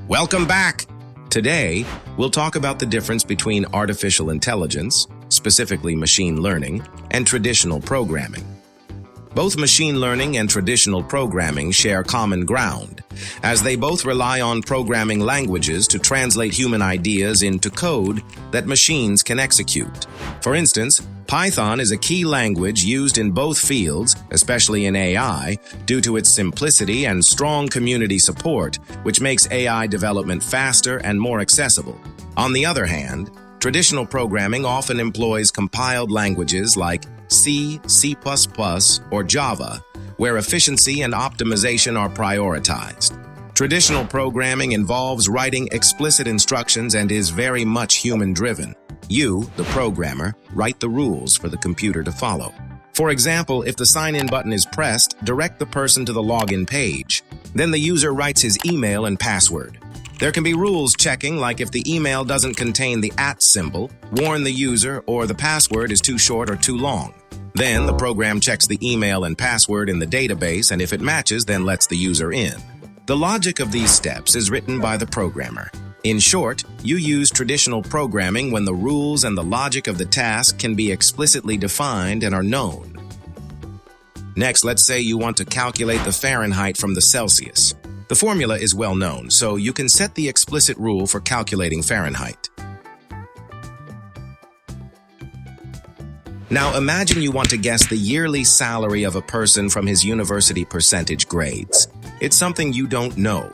Welcome back! Today, we'll talk about the difference between artificial intelligence, specifically machine learning, and traditional programming. Both machine learning and traditional programming share common ground, as they both rely on programming languages to translate human ideas into code that machines can execute. For instance, Python is a key language used in both fields, especially in AI, due to its simplicity and strong community support, which makes AI development faster and more accessible. On the other hand, traditional programming often employs compiled languages like C, C++, or Java, where efficiency and optimization are prioritized. Traditional programming involves writing explicit instructions and is very much human-driven. You, the programmer, write the rules for the computer to follow. For example, if the sign-in button is pressed, direct the person to the login page. Then the user writes his email and password. There can be rules checking, like if the email doesn't contain the @ symbol, warn the user, or the password is too short or too long. Then the program checks the email and password in the database, and if it matches, then lets the user in. The logic of these steps is written by the programmer. In short, you use traditional programming when the rules and the logic of the task can be explicitly defined and are known. Next, let's say you want to calculate the Fahrenheit from the Celsius. The formula is well known, so you can set the explicit rule for calculating Fahrenheit. Now imagine you want to guess the yearly salary of a person from his university percentage grades. It's something you don't know.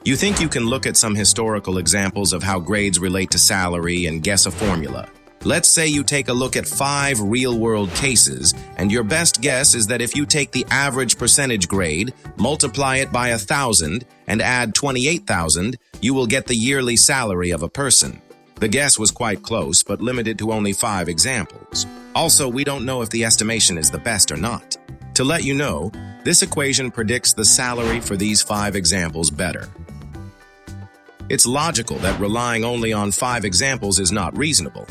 You think you can look at some historical examples of how grades relate to salary and guess a formula. Let's say you take a look at 5 real-world cases, and your best guess is that if you take the average percentage grade, multiply it by 1,000, and add 28,000, you will get the yearly salary of a person. The guess was quite close, but limited to only 5 examples. Also, we don't know if the estimation is the best or not. To let you know, this equation predicts the salary for these 5 examples better. It's logical that relying only on 5 examples is not reasonable.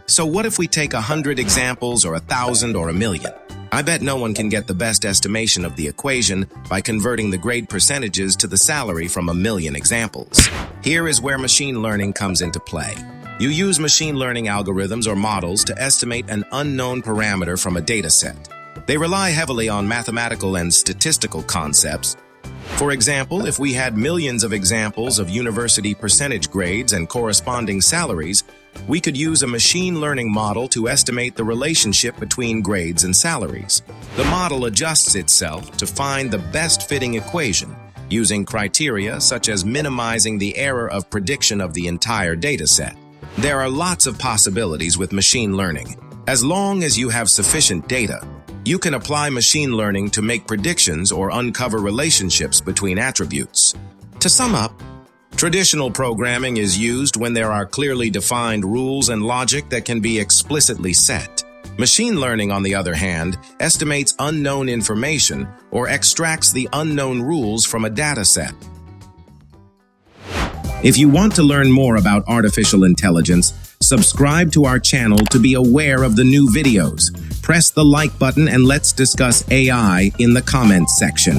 So what if we take 100 examples or 1,000 or 1,000,000? I bet no one can get the best estimation of the equation by converting the grade percentages to the salary from 1,000,000 examples. Here is where machine learning comes into play. You use machine learning algorithms or models to estimate an unknown parameter from a data set. They rely heavily on mathematical and statistical concepts. For example, if we had millions of examples of university percentage grades and corresponding salaries, we could use a machine learning model to estimate the relationship between grades and salaries. The model adjusts itself to find the best fitting equation, using criteria such as minimizing the error of prediction of the entire data set. There are lots of possibilities with machine learning. As long as you have sufficient data, you can apply machine learning to make predictions or uncover relationships between attributes. To sum up, traditional programming is used when there are clearly defined rules and logic that can be explicitly set. Machine learning, on the other hand, estimates unknown information or extracts the unknown rules from a data set. If you want to learn more about artificial intelligence, subscribe to our channel to be aware of the new videos. Press the like button and let's discuss AI in the comments section.